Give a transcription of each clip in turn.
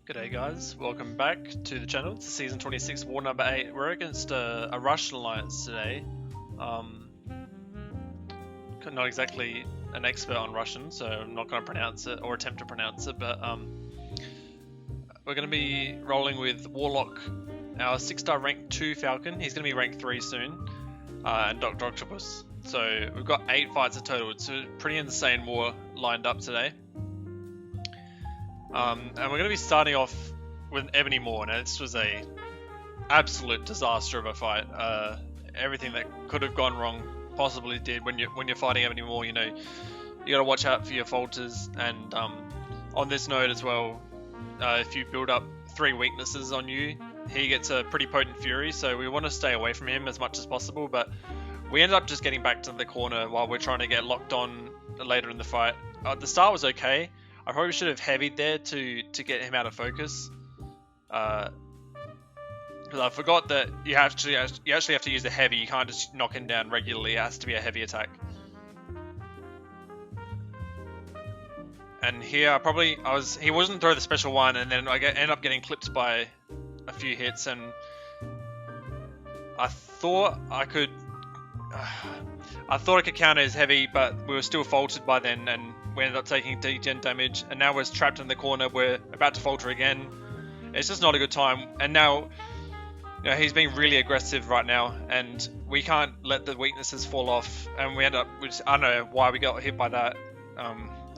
G'day guys, welcome back to the channel. It's season 26, war number 8. We're against a Russian alliance today. Not exactly an expert on Russian, so I'm not going to pronounce it or attempt to pronounce it, but we're going to be rolling with Warlock, our 6-star rank 2 Falcon. He's going to be rank 3 soon, and Dr. Octopus. So we've got 8 fights in total. It's a pretty insane war lined up today. And we're going to be starting off with Ebony more. Now this was a absolute disaster of a fight. Everything that could have gone wrong possibly did. When you're fighting Ebony more, you got to watch out for your falters. And on this note as well, if you build up 3 weaknesses on you, he gets a pretty potent fury. So we want to stay away from him as much as possible. But we ended up just getting back to the corner while we're trying to get locked on later in the fight. The start was okay. I probably should have heavied there to get him out of focus. Because I forgot that you actually have to use the heavy. You can't just knock him down regularly. It has to be a heavy attack. And here he wasn't throw the special one, and then I end up getting clipped by a few hits, and I thought I could counter his heavy, but we were still faltered by then, and we ended up taking degen damage, and now we're trapped in the corner. We're about to falter again. It's just not a good time, and now he's being really aggressive right now, and we can't let the weaknesses fall off, and we end up, I don't know why we got hit by that.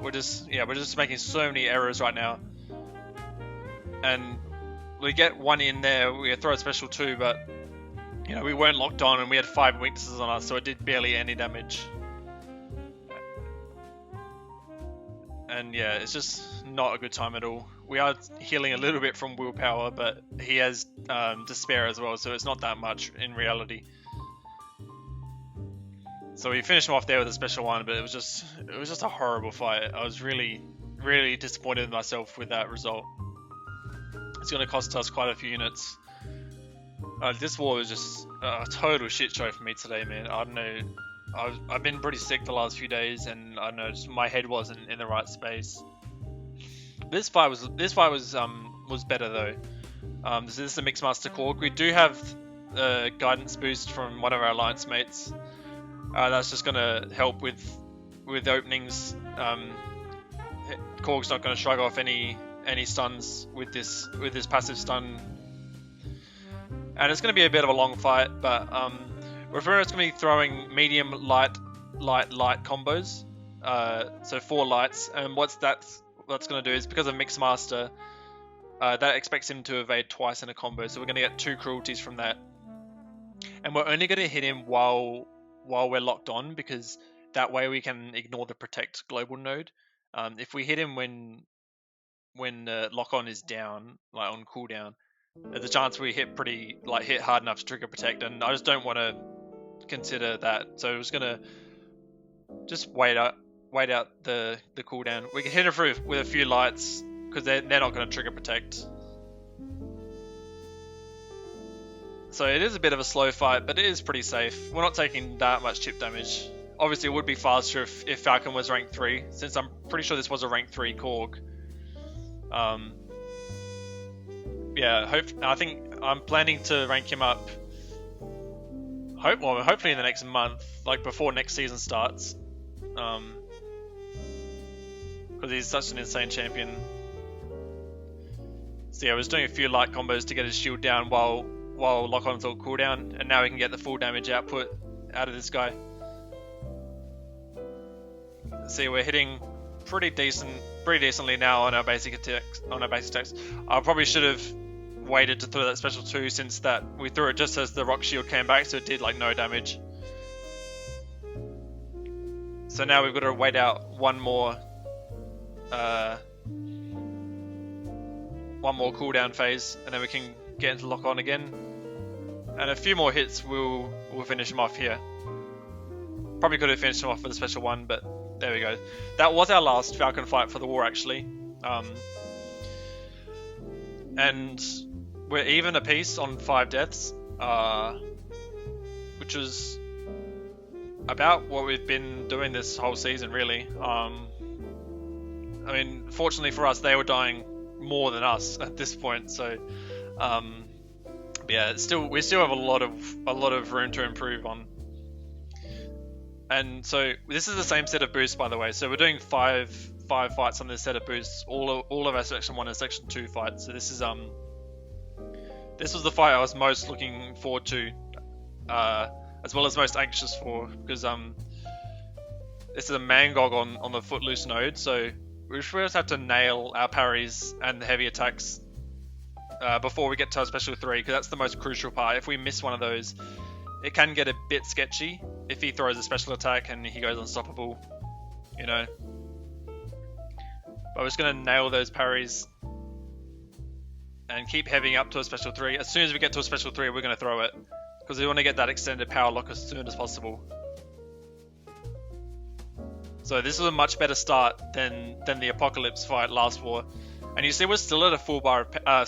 We're just making so many errors right now, and we get one in there. We throw a special 2, but we weren't locked on, and we had 5 weaknesses on us, so it did barely any damage. And yeah, it's just not a good time at all. We are healing a little bit from willpower, but he has despair as well, so it's not that much in reality. So we finished him off there with a special 1, but it was just a horrible fight. I was really, really disappointed in myself with that result. It's going to cost us quite a few units. This war was just a total shit show for me today, man. I don't know. I've been pretty sick the last few days, and I don't know, just my head wasn't in the right space. This fight was better though. This is the Mixmaster Korg. We do have a guidance boost from one of our alliance mates. That's just gonna help with openings. Korg's not gonna shrug off any stuns with this passive stun, and it's gonna be a bit of a long fight, but we're pretty much going to be throwing medium, light combos. So 4 lights. And what's going to do is, because of Mixmaster, that expects him to evade twice in a combo. So we're going to get 2 cruelties from that. And we're only going to hit him while we're locked on, because that way we can ignore the protect global node. If we hit him when lock on is down, like on cooldown, there's a chance we hit hard enough to trigger protect, and I just don't want to consider that. So we're just gonna wait out the cooldown. We can hit it through with a few lights because they're not going to trigger protect. So it is a bit of a slow fight, but it is pretty safe. We're not taking that much chip damage. Obviously it would be faster if Falcon was rank 3, since I'm pretty sure this was a rank 3 Korg. Yeah, I think I'm planning to rank him up hopefully in the next month, like before next season starts, because he's such an insane champion. So yeah, I was doing a few light combos to get his shield down while lock-on's all cooldown, and now we can get the full damage output out of this guy. See, we're hitting pretty decently now on our basic attacks. I probably should have waited to throw that special 2, since that we threw it just as the rock shield came back, so it did like no damage. So now we've got to wait out one more cooldown phase, and then we can get into lock on again, and a few more hits we'll finish him off here. Probably could have finished him off with a special 1, but there we go. That was our last Falcon fight for the war, actually. And we're even apiece on 5 deaths, which is about what we've been doing this whole season, really. I mean, fortunately for us, they were dying more than us at this point. So, yeah, we still have a lot of room to improve on. And so this is the same set of boosts, by the way. So we're doing five fights on this set of boosts. All of our section 1 and section 2 fights. So this was the fight I was most looking forward to, as well as most anxious for, because this is a Mangog on the Footloose node. So we first have to nail our parries and the heavy attacks before we get to our special 3, because that's the most crucial part. If we miss one of those, it can get a bit sketchy if he throws a special attack and he goes unstoppable, you know. But we're just going to nail those parries and keep heaving up to a special 3. As soon as we get to a special 3, we're going to throw it, because we want to get that extended power lock as soon as possible. So this is a much better start than the Apocalypse fight last war. And you see we're still at a full bar of power.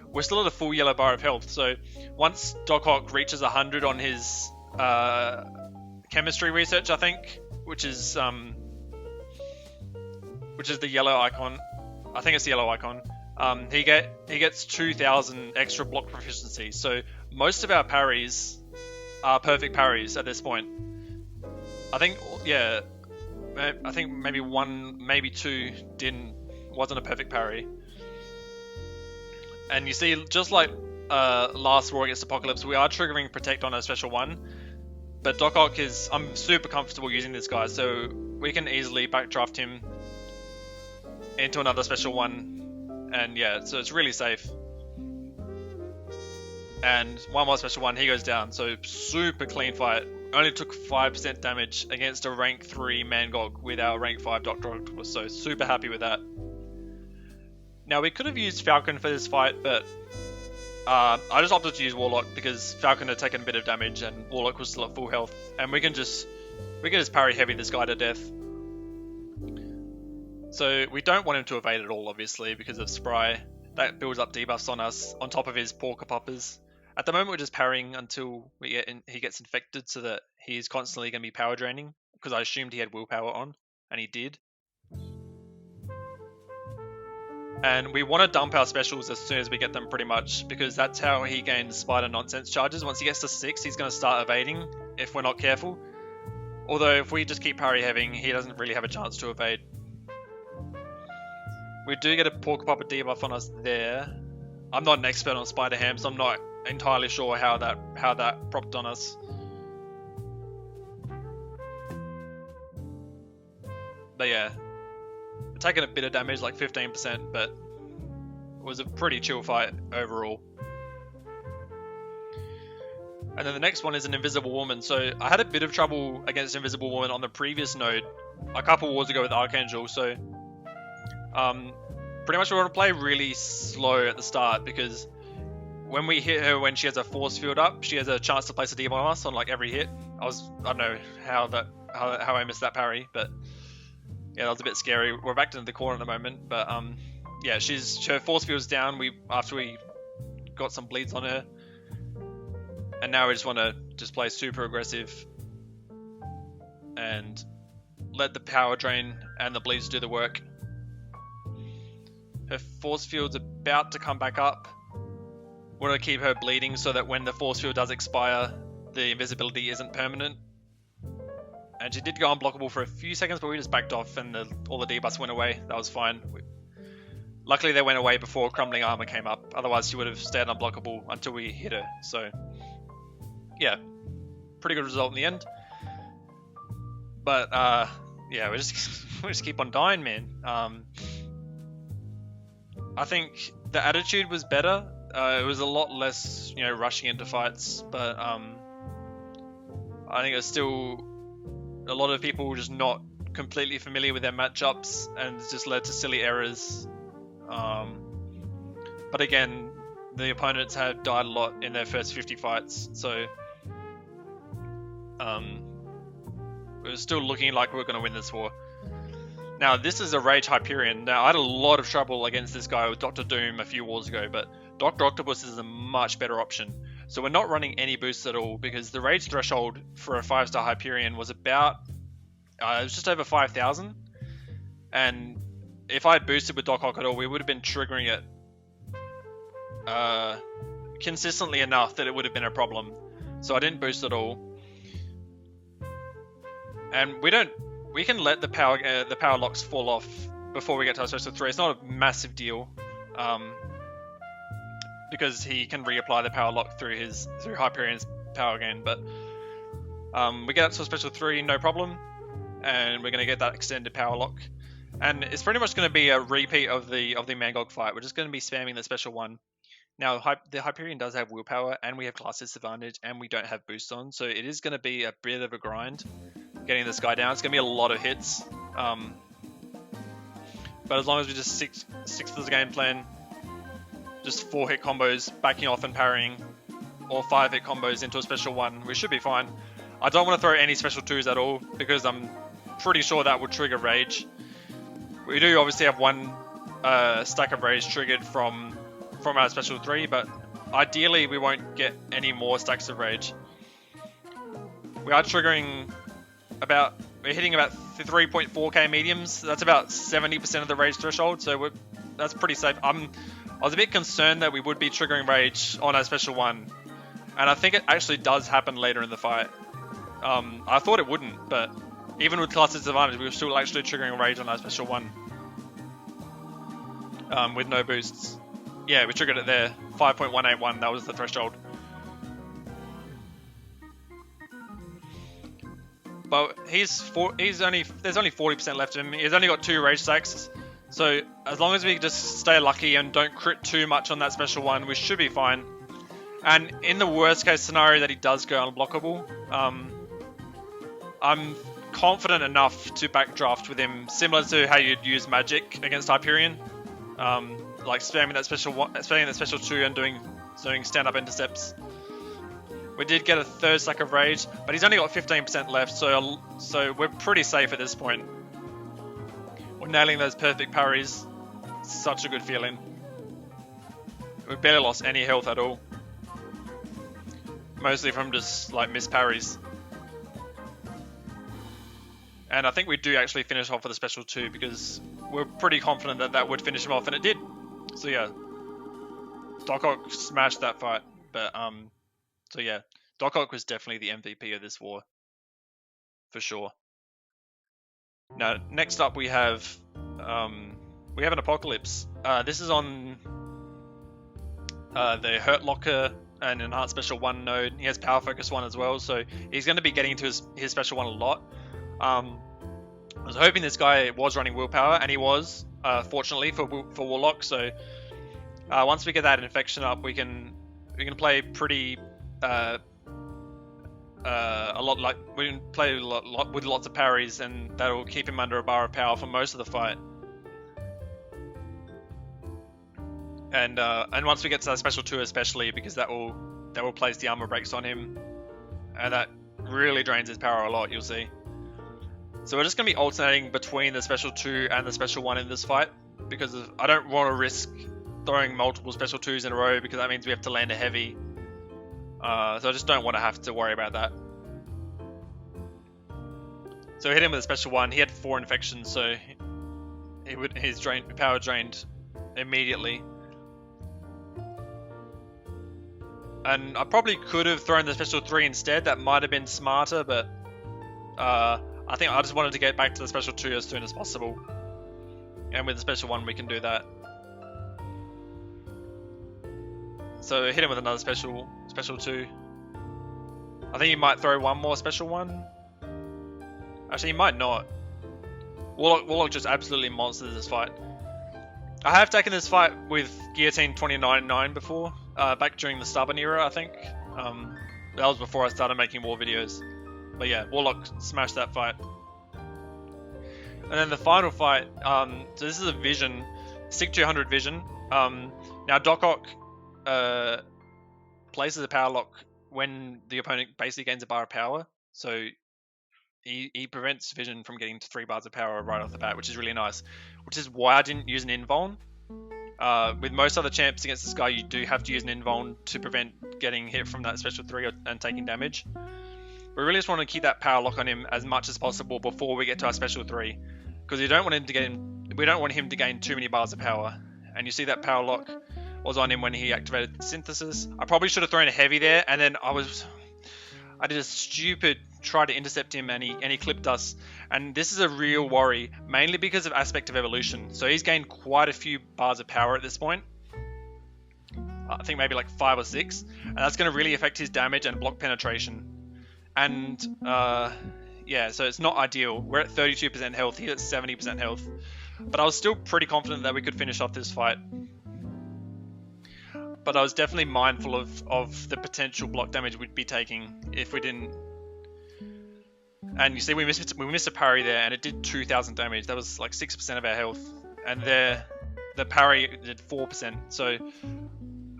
We're still at a full yellow bar of health. So once Doc Ock reaches 100 on his chemistry research, I think, which is the yellow icon. I think it's the yellow icon. He gets 2,000 extra block proficiency. So most of our parries are perfect parries at this point. I think maybe one, maybe two wasn't a perfect parry. And you see, just like last war against Apocalypse, we are triggering Protect on a special 1. But Doc Ock I'm super comfortable using this guy, so we can easily backdraft him into another special 1. And yeah, so it's really safe. And one more special 1, he goes down. So super clean fight. Only took 5% damage against a rank 3 Mangog with our rank 5 Dr. Octopus, so super happy with that. Now we could have used Falcon for this fight, but I just opted to use Warlock because Falcon had taken a bit of damage and Warlock was still at full health, and we can just parry heavy this guy to death. So we don't want him to evade at all, obviously, because of Spry. That builds up debuffs on us on top of his Porker Poppers. At the moment, we're just parrying until he gets infected, so that he's constantly going to be power draining, because I assumed he had willpower on, and he did. And we want to dump our specials as soon as we get them, pretty much, because that's how he gains spider nonsense charges. Once he gets to 6, he's going to start evading if we're not careful. Although if we just keep parry heaving, he doesn't really have a chance to evade. We do get a Porker Popper debuff on us there. I'm not an expert on Spider Ham, so I'm not entirely sure how that propped on us. But yeah, we're taking a bit of damage, like 15%, but it was a pretty chill fight overall. And then the next one is an Invisible Woman. So I had a bit of trouble against Invisible Woman on the previous node a couple wars ago with Archangel, so pretty much we want to play really slow at the start, because when we hit her when she has a force field up, she has a chance to place a debuff on us on like every hit. I don't know how I missed that parry, but yeah, that was a bit scary. We're back into the corner at the moment, but yeah, her force field's down. After we got some bleeds on her, and now we just want to play super aggressive and let the power drain and the bleeds do the work. Her force field's about to come back up. We want to keep her bleeding so that when the force field does expire, the invisibility isn't permanent. And she did go unblockable for a few seconds, but we just backed off and all the debuffs went away. That was fine. Luckily they went away before Crumbling Armor came up. Otherwise she would have stayed unblockable until we hit her. So yeah, pretty good result in the end. But yeah, we just keep on dying, man. I think the attitude was better. It was a lot less, rushing into fights, but I think it was still a lot of people just not completely familiar with their matchups, and it just led to silly errors. But again, the opponents had died a lot in their first 50 fights, so it was still looking like we were going to win this war. Now, this is a Rage Hyperion. Now, I had a lot of trouble against this guy with Dr. Doom a few wars ago, but Dr. Octopus is a much better option. So we're not running any boosts at all, because the Rage threshold for a 5-star Hyperion was about, it was just over 5,000. And if I had boosted with Doc Ock at all, we would have been triggering it consistently enough that it would have been a problem. So I didn't boost at all. And we can let the power locks fall off before we get to our special 3. It's not a massive deal, because he can reapply the power lock through Hyperion's power gain. But we get up to a special 3, no problem, and we're going to get that extended power lock. And it's pretty much going to be a repeat of the Mangog fight. We're just going to be spamming the special 1. Now, the Hyperion does have willpower, and we have class disadvantage, and we don't have boost on, so it is going to be a bit of a grind getting this guy down. It's going to be a lot of hits, but as long as we just stick to the game plan, just 4-hit combos, backing off and parrying, or 5-hit combos into a special 1, we should be fine. I don't want to throw any special 2s at all, because I'm pretty sure that would trigger rage. We do obviously have one stack of rage triggered from our special 3, but ideally we won't get any more stacks of rage. We are triggering we're hitting about 3.4k mediums. That's about 70% of the rage threshold, so that's pretty safe. I was a bit concerned that we would be triggering rage on our special 1, and I think it actually does happen later in the fight. I thought it wouldn't, but even with class disadvantage, we were still actually triggering rage on our special 1 with no boosts. Yeah, we triggered it there. 5.181, that was the threshold. But there's only 40% left of him. He's only got 2 rage stacks. So as long as we just stay lucky and don't crit too much on that special 1, we should be fine. And in the worst case scenario that he does go unblockable, I'm confident enough to backdraft with him, similar to how you'd use magic against Hyperion. Like spamming that special 2 and doing stand-up intercepts. We did get a 3rd stack of rage, but he's only got 15% left, so we're pretty safe at this point. We're nailing those perfect parries. Such a good feeling. We barely lost any health at all. Mostly from just like missed parries. And I think we do actually finish off with a special 2, because we're pretty confident that that would finish him off, and it did. So yeah, Doc Ock smashed that fight. But so yeah, Doc Ock was definitely the MVP of this war, for sure. Now next up we have an Apocalypse. This is on the Hurt Locker and Enhanced Special 1 node. He has Power Focus 1 as well, so he's going to be getting into his Special 1 a lot. I was hoping this guy was running willpower, and he was, fortunately for Warlock. So once we get that infection up, we can play pretty a lot, like we can play a lot with lots of parries, and that'll keep him under a bar of power for most of the fight. And once we get to that special 2 especially, because that will place the armor breaks on him, and that really drains his power a lot, you'll see. So we're just going to be alternating between the special 2 and the special 1 in this fight, because I don't want to risk throwing multiple special 2s in a row, because that means we have to land a heavy. So I just don't want to have to worry about that. So we hit him with a special 1. He had 4 infections, so his power drained immediately. And I probably could have thrown the special 3 instead. That might have been smarter, but I think I just wanted to get back to the special 2 as soon as possible. And with the special 1 we can do that. So hit him with another special 2. I think he might throw one more special 1. Actually, he might not. Warlock just absolutely monsters this fight. I have taken this fight with Guillotine 29.9 before, back during the Stubborn era, I think. That was before I started making war videos. But yeah, Warlock smashed that fight. And then the final fight, so this is a vision, Stick 200 vision. Now Doc Ock places a power lock when the opponent basically gains a bar of power. So he prevents vision from getting to 3 bars of power right off the bat, which is really nice. Which is why I didn't use an invuln. With most other champs against this guy, you do have to use an invuln to prevent getting hit from that special 3 and taking damage. We really just want to keep that power lock on him as much as possible before we get to our special 3, because we don't want him to we don't want him to gain too many bars of power. And you see that power lock was on him when he activated synthesis. I probably should have thrown a heavy there, and then I did a stupid try to intercept him, and he clipped us. And this is a real worry, mainly because of aspect of evolution. So he's gained quite a few bars of power at this point. I think maybe like 5 or 6, and that's going to really affect his damage and block penetration. And yeah, so it's not ideal. We're at 32% health, he's at 70% health, but I was still pretty confident that we could finish off this fight. But I was definitely mindful of the potential block damage we'd be taking if we didn't. And you see, we missed a parry there, and it did 2,000 damage. That was like 6% of our health, and the parry did 4%. So I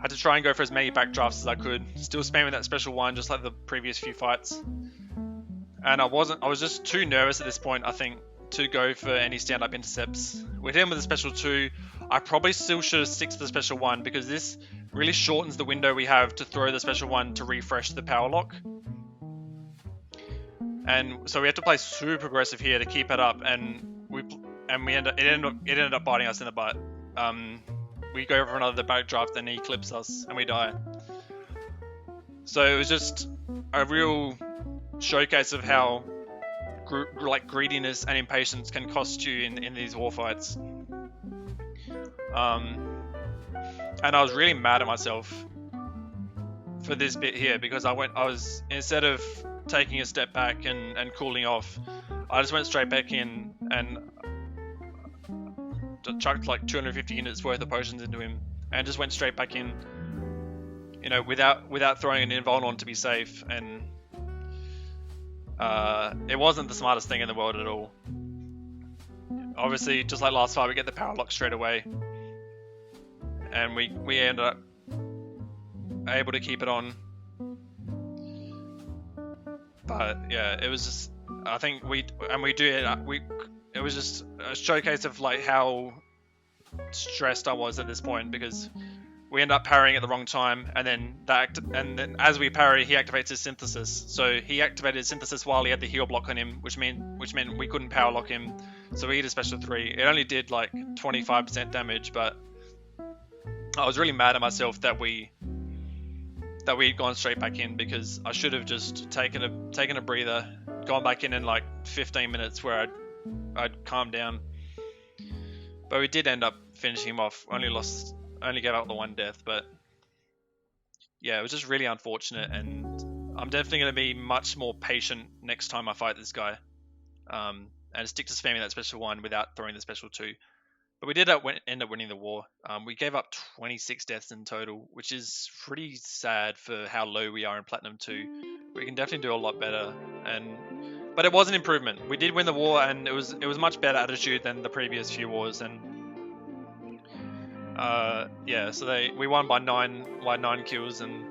had to try and go for as many backdrafts as I could, still spamming that special one just like the previous few fights. And I was just too nervous at this point, I think, to go for any stand-up intercepts. With him with the special 2, I probably still should have stick to the special 1, because this really shortens the window we have to throw the special 1 to refresh the power lock. And so we had to play super aggressive here to keep it up, and it ended up biting us in the butt. We go for another backdraft, and he clips us, and we die. So it was just a real showcase of how greediness and impatience can cost you in these war fights. And I was really mad at myself for this bit here, because instead of taking a step back and cooling off, I just went straight back in and chucked like 250 units worth of potions into him, and just went straight back in, you know, without throwing an invuln on to be safe. And it wasn't the smartest thing in the world at all. Obviously, just like last fight, we get the power lock straight away, and we ended up able to keep it on. But yeah, it was just, I think it was just a showcase of like how stressed I was at this point, because we end up parrying at the wrong time, and then as we parry, he activates his synthesis. So he activated his synthesis while he had the heal block on him, which meant we couldn't power lock him. So we hit a special 3. It only did like 25% damage, but I was really mad at myself that we'd gone straight back in, because I should have just taken a breather, gone back in like 15 minutes where I'd calmed down. But we did end up finishing him off. Only gave out the 1 death, but yeah, it was just really unfortunate, and I'm definitely going to be much more patient next time I fight this guy, and stick to spamming that special 1 without throwing the special 2. But we did end up winning the war. We gave up 26 deaths in total, which is pretty sad for how low we are in Platinum 2. We can definitely do a lot better, but it was an improvement. We did win the war, and it was much better attitude than the previous few wars. And yeah, so we won by 9 kills, and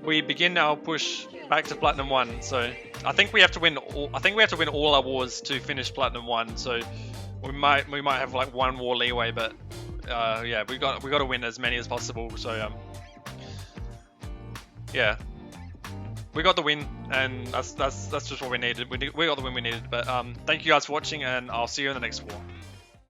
we begin our push back to Platinum 1. So I think we have to win all our wars to finish Platinum 1. So we might have like 1 war leeway, but yeah, we got to win as many as possible. So yeah, we got the win, and that's just what we needed. We got the win we needed. But thank you guys for watching, and I'll see you in the next war.